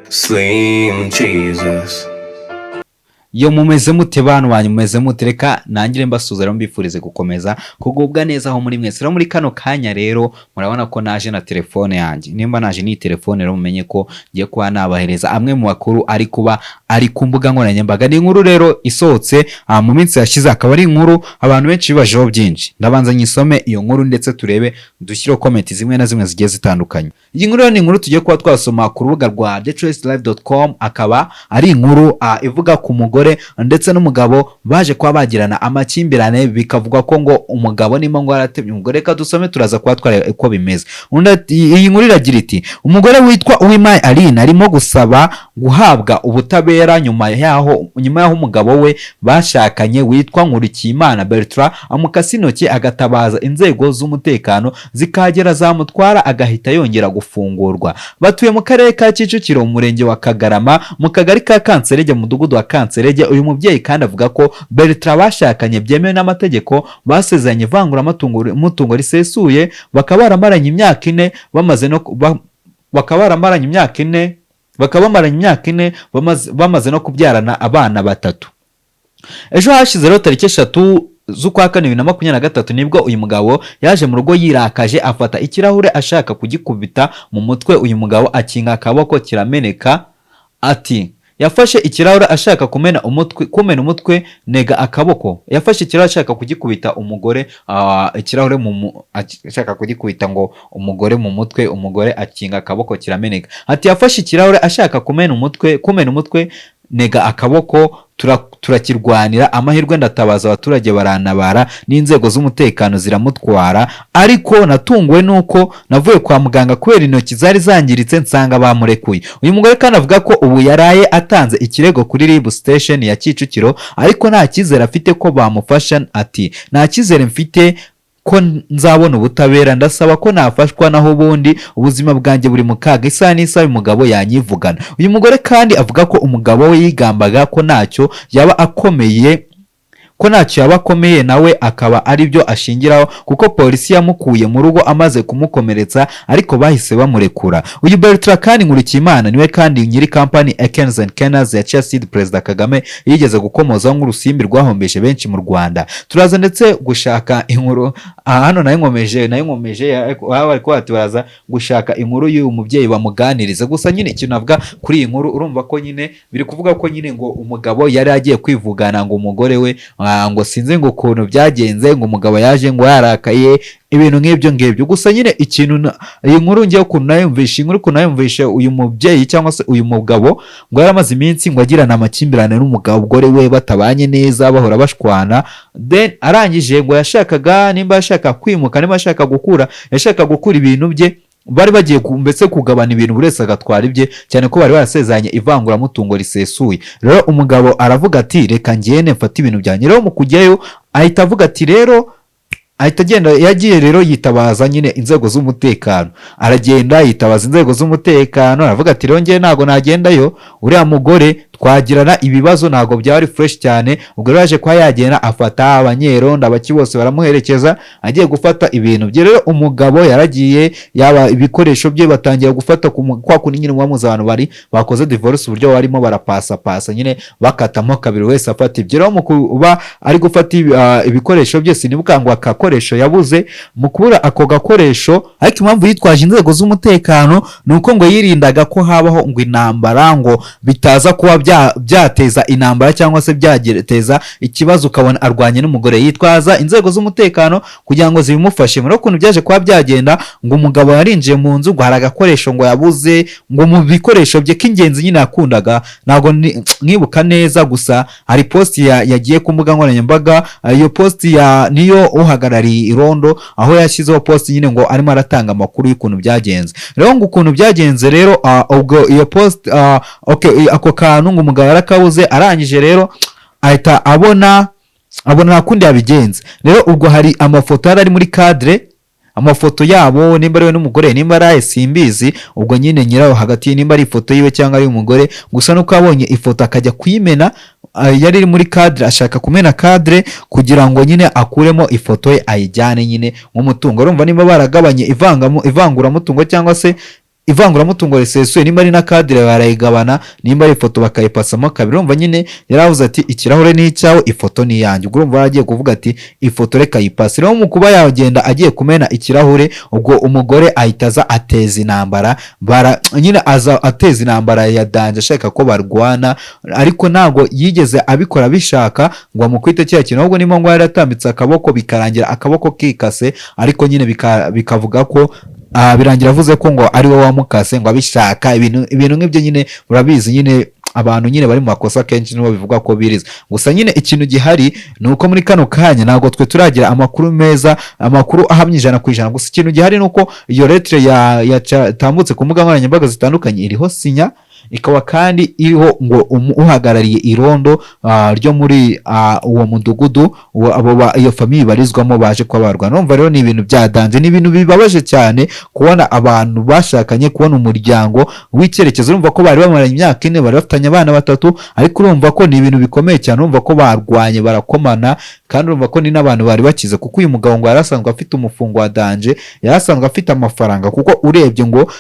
Slim Jesus. Yo mumeze mute bantu banyu mumeze mute reka nangire mbasuza rero mbifurize gukomeza kugubwa neza aho muri mwese rero muri kano kanya rero murabona ko naje na telefone yanjye nimba naje ni telefone rero mumenye ko ngiye kuba nabahereza amwe mu makuru ari kuba ari ku mbuga nkoranyambaga ni inkuru rero isohotse mu minsi yashize akaba ari inkuru abantu benshi bibajeho byinshi ndabanza nyisome iyo nkuru ndetse turebe dushyire comment zimwe na zimwe zigiye zitandukanye iyi nkuru ni inkuru tugiye kuba twasoma ku rubuga rwa thetracelive.com akaba ari inkuru ivuga ku mugore ndetse n'umugabo baje kwa bagirana amakimbirane bikavuga ko ngo umugabo nimo ngo aratemye umugore ka dusome turaza kwa tware uko bimeze iyi nkuru iragira iti umugore witwa Uwimana Aline arimo gusaba guhabwa ubutabera nyuma yaho umugabo we bashakanye witwa Nkurikiyimana Bertrand amukasi intoki agatabaza inzego z'umutekano zikagera zamutwara agahita yongera gufungurwa batuye mu karere ka Kicukiro mu murenge wa Kagarama mu kagari ka Kanserege mu mudugudu wa Kanserege uyu mubyeyi kandi avuga ko Bertrand bashakanye byemewe n'amategeko basezeranye ivanguramutungo risesuye bakaba baramaranye imyaka 4 bamaze no kubyarana abana 3 ejo hashize rero tariki 3 z'ukwa 2023 nibwo uyu mugabo yaje mu rugo yirakaje afata ikirahure ashaka kugikubita mu mutwe uyu mugabo akinga akaboko kirameneka ati yafashe ikirahure ashaka kumena umutwe nega akaboko yafashe ikirahure ashaka kugikubita umugore ikirahure ashaka kugikubita ngo umugore mu mutwe umugore akinga akaboko kirameneka ati yafashe ikirahure ashaka kumena umutwe nega akaboko turakirwanira amahirwe ndatabaza abaturage baranabara n'inzego z'umutekano ziramutwara ariko natunguwe nuko navuye kwa muganga kubera intoki zari zangiritse nsanga bamurekuye uyu mugore kandi avuga ko ubu yaraye atanze ikirego kuri RIB station ya Kicukiro ariko nta cyizere afite ko bamufasha ati nta cyizere mfite ko nzabona ubutabera ndasaba ko nafashwa naho ubundi ubuzima bwanjye buri mu kaga isa n'isa umugabo yanyivugana uyu mugore kandi avuga ko umugabo we yigambaga ko ntacyo yaba akomeye nawe akaba ari byo ashingiraho kuko polisi yamukuye mu rugo amaze kumukomeretsa ariko bahise bamurekura uyu Bertrand kandi Nkurikiyimana niwe kandi nyiri company Ekens and Kenners ya Chassid President Kagame yigeze gukomozaho nk'urusimbi rwahombeje benshi mu Rwanda turaza ndetse gushaka inkuru hano nayo nkomeje ariko baraza gushaka inkuru y'uyu mubyeyi bamuganiriza gusa nyine ikintu avuga kuri iyi nkuru urumva ko nyine biri kuvuga ko nyine ngo umugabo yari agiye kwivugana ngo umugore we ngo sinzi ngo ukuntu byagenze ngo umugabo yaje ngo yarakaye ibintu nk'ibyo gusa nyine ikintu iyi nkuru ngiye ukuntu nayumvishe uyu mubyeyi cyangwa se uyu mugabo ngo yaramaze iminsi ngo agirana amakimbirane n'umugore we batabanye neza bahora bashwana then arangije ngo yashakaga nimba yashaka kwimuka nimba yashaka gukura ibintu bye bari bagiye mbese kugabana ibintu buri wese agatwara ibye cyane ko bari barasezeranye ivanguramutungo risesuye rero umugabo aravuga ati reka ngene mfata ibintu byanjye rero mu kujyayo ahita avuga ati rero ahita agenda yagiye rero yitabaza nyine inzego z'umutekano aragenda yitabaza inzego z'umutekano aravuga ati rero ngiye ntago nagendayo uriya mugore twagirana ibibazo ntago byari fresh cyane ubwo yaje kwa yagenda afata abanyerondo abaki bose baramuherekeza agiye gufata ibintu bye rero umugabo yaragiye yaba ibikoresho bye batangira gufata kwa kuni nyine mwamuza abantu bari bakoze divorce uburyo barimo barapasa nyine bakatamo kabiri wese afata ibyo rero mu kuba ari gufata ibikoresho bye sinibukangwa akakoresho yabuze mu kubura ako gakoresho ariko impamvu yitwaje inzego z'umutekano nuko ngo yirindaga ko habaho ngo intambara ngo bitaza kuba byateza intambara cyangwa se byagiteza ikibazo ukabona arwanye n'umugore yitwaza inzego z'umutekano kugira ngo zibimufashe muri ukuntu byaje kuba byagenda ngo umugabo yarinjiye mu nzu ngo hari agakoresho ngo yabuze ngo mu bikoresho bye k'ingenzi nyine yakundaga ntago nkibuka neza gusa hari post yagiye ku mbuga nkoranyambaga iyo post niyo uhagarariye irondo aho yashyizeho post nyine ngo arimo aratanga amakuru y'ukuntu byagenze rero ngo ukuntu byagenze rero ubwo iyo post ako kantu ngo umugabo yarakabuze arangije rero ahita abona nakundi yabigenze rero ubwo hari amafoto ari muri cadre amafoto yabo nimba ariwe n'umugore nimba ari simbizi ubwo nyine nyiraho hagati nimba ari ifoto yiwe cyangwa ari umugore gusa nuko abonye ifoto akajya kuyimena yari iri muri cadre ashaka kumena cadre kugira ngo nyine akuremo ifoto ye ayijyane nyine nk'umutungo urumva nimba baragabanye ivanguramutungo cyangwa se ivanguramutungo risesuye, nimba ari na kadire barayigabana, nimba ari ifoto bakayipasamo kabiri. Urumva nyine yaravuze ati ikirahure ni icyawe, ifoto ni iyanjye. Ubwo urumva yaragiye kuvuga ati ifoto reka yipase. Rero mu kuba yagenda agiye kumena ikirahure, ubwo umugore ahita aza ateza intambara, nyine aza ateza intambara ya danje ashaka ko barwana, ariko ntabwo yigeze abikora bishaka ngo amukwite cya kintu, ahubwo nimo ngo yaratambitse akaboko bikarangira akaboko kikase, ariko nyine bikavuga ko birangira avuze ko ngo ari we wamukase ngo abishaka. Ibintu nk'ibyo nyine murabizi, nyine abantu nyine bari mu makosa kenshi nibo bivuga ko biriza. Gusa nyine ikintu gihari ni uko muri kano kanya ntabwo twe turagira amakuru meza, amakuru ahamye 100%. Gusa ikintu gihari ni uko iyo letre yatambutse ku mbuga nkoranyambaga zitandukanye iriho sinya, ikaba kandi iriho ngo uhagarariye irondo ryo muri uwo mudugudu iyo famiye barizwamo baje kwabarwa. Numva rero ni ibintu byadanje, ni ibintu bibabaje cyane kubona abantu bashakanye, kubona umuryango w'icyerekezo. Urumva ko bari bamaranye imyaka 4, bari bafitanye abana 3, ariko urumva ko ni ibintu bikomeye cyane. Urumva ko barwanye barakomana, kandi urumva ko ni n'abantu bari bakize, kuko uyu mugabo ngo yarasanzwe afite umufungo wa danje, yarasanzwe afite amafaranga, kuko urebye ngo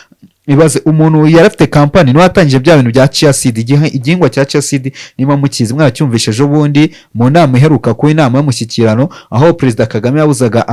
ibaze umuntu yarafite kampani no watangije bya bintu bya chia seed. Igihingwa cya chia seed nima mukizi mwacyumvishe ejo bundi mu nama iheruka ku inama y'umushyikirano, aho Perezida Kagame yabuzaga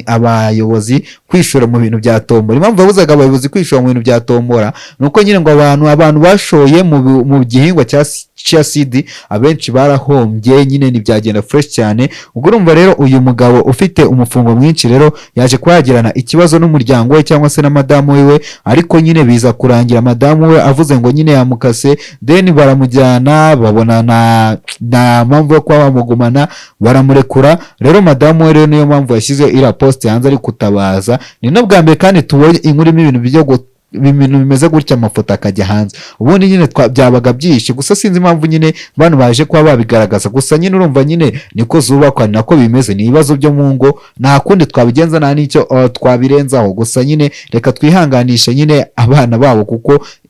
abayobozi kwishora mu bintu bya tombora. Impamvu yabuzaga abayobozi kwishora mu bintu bya tombora nuko nyine ngo abantu bashoye mu gihingwa cya chia seed abenshi barahombye, nyine ntibyagenda fresh cyane. Ubwo urumva rero uyu mugabo ufite umufungo mwinshi rero yaje kwagirana ikibazo n'umuryango we cyangwa se na madamu we, ariko nyine biza kurangira madamu we avuze ngo nyine yamukase, then baramujyana babona na mpamvu yo kuba bamugumana baramurekura. Rero madamu we rero niyo mpamvu yashyize ira post hanze ari kutabaza. Ni no bwa mbere kandi tubonye inkuru ibintu ibintu bimeze gutya amafoto akajya hanze. Ubundi nyine byabaga byinshi, gusa sinzi impamvu nyine bantu baje kuba babigaragaza. Gusa nyine urumva nyine niko zubakwa, nako bimeze, ni ibibazo byo mu ngo, nta kundi twabigenza, nta n'icyo twabirenzaho. Gusa nyine reka twihanganishe nyine abana babo,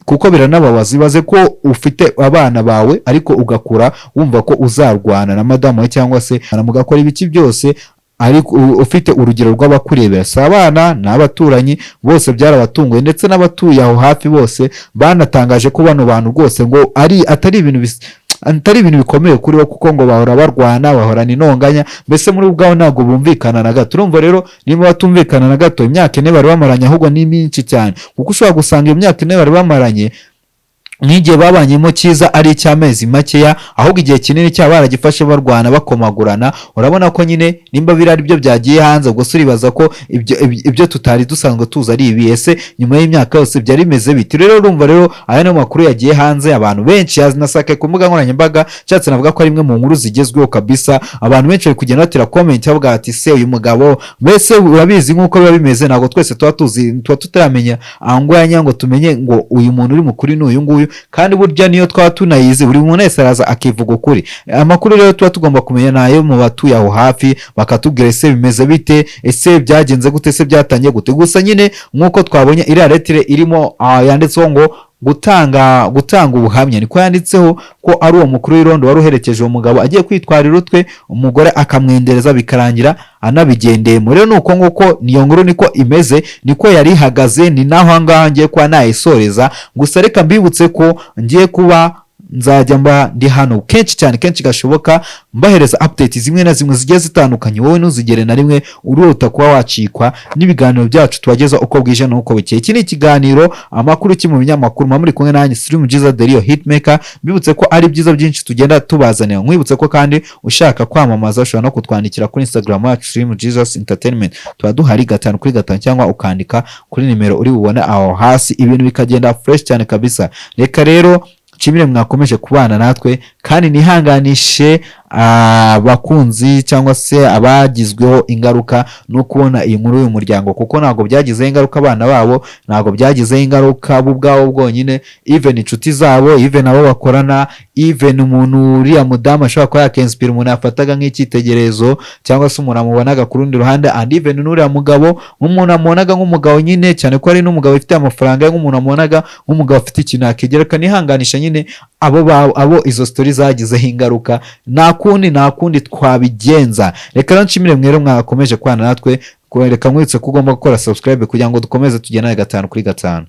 kuko biranababaza. Ibaze ko ufite abana bawe ariko ugakura wumva ko uzarwana na madamu we cyangwa se mugakora ibiki byose, ariko ufite urugero rw'abakurebera, si abana n'abaturanyi bose byarabatunguye, ndetse n'abatuye aho hafi bose banatangaje ko bano bantu rwose ngo atari ibintu bikomeye kuri bo, kuko ngo bahora barwana, bahorana intonganya, mbese muri ubwaho ntabwo bumvikana na gato. Urumva rero niba batumvikana na gato, imyaka 4 bari bamaranye ahubwo ni myinshi cyane, kuko ushobora gusanga iyo myaka 4 bari bamaranye n'igihe babanyemo cyiza ari icy'amezi makeya, ahubwo igihe kinini cyaba baragifashe barwana bakomagurana. Urabona ko nyine nimba birari byo byagiye hanze, ubwo suribaza ko ibyo tutari dusanzwe tuza ari ibi, ese nyuma y'imyaka yose byari bimeze biti. Rero urumva rero aya no makuru yagiye hanze, abantu benshi nasake ku mbuga nkoranyambaga, cyatse navuga ko ari imwe mu nkuru zigezweho kabisa. Abantu benshi bari kugenda batira comment bavuga ati se uyu mugabo mbese urabizi nk'uko biba bimeze, ntabwo twese tuba tutaramenya angwanya ngo tumenye ngo uyu muntu uri mukuri n'uyu nguyu, kandi burya niyo twaba tunayizi buri muntu wese araza akivuga ukuri. Amakuru rero tuba tugomba kumenya nayo mu batuye aho hafi, bakatubwira ese bimeze bite, ese byagenze gute, ese byatangiye gute. Gusa nyine nk'uko twabonye iriya letter irimo yanditseho ngo gutanga ubuhamya, niko yanditseho ko ari uwo mukuru w'irondo wari uherekeje uwo mugabo agiye kwitwarira urutwe, umugore akamwendereza bikarangira anabigendeye. Rero nuko nguko niyo nkuru niko imeze, niko yari ihagaze, ni naho angaha ngiye kuba nayisoreza. Gusa reka mbibutse ko ngiye kuba nzajya mba ndi hano kenshi gashoboka mbahereza update zimwe na zimwe zigiye zitandukanye, wowe ntuzigere na rimwe urota kuba wacikwa n'ibiganiro byacu tubageza uko bwije n'uko bukeye. Iki ni ikiganiro amakuru ki mu binyamakuru, muri kumwe nanjye Stream Jesus the real hitmaker. Mbibutse ko ari byiza byinshi tugenda tubazanira. Nkwibutse ko kandi ushaka kwamamaza ushobora no kutwandikira kuri Instagram yacu Stream Jesus Entertainment, tuba duhari 5/5, cyangwa ukandika kuri nimero uri bubone aho hasi, ibintu bikagenda fresh cyane kabisa. Reka rero nshimire mwakomeje kubana natwe, kandi nihanganishe abakunzi cyangwa se abagizweho ingaruka no kubona iyi nkuru y'umuryango, kuko ntago byagizeho ingaruka abana babo, ntago byagizeho ingaruka bo ubwabo bwonyine, even inshuti zabo, even abo bakorana, even umuntu uriya mudamu ashobora kuba yakinspira umuntu yafataga nk'icyitegererezo, cyangwa se umuntu amubonaga ku rundi ruhande, and even n'uriya mugabo nk'umuntu amubonaga nk'umugabo nyine, cyane ko ari n'umugabo ufite amafaranga, nk'umuntu amubonaga nk'umugabo afite ikintu yakigereka. Nihanganisha nyine abo izo story zagizeho ingaruka, nta kundi twabigenza. Reka rero nshimire mwere mwakomeje kwana natwe, reka nkwitse ko ugomba gukora subscribe kugira ngo dukomeze tugendane 5/5.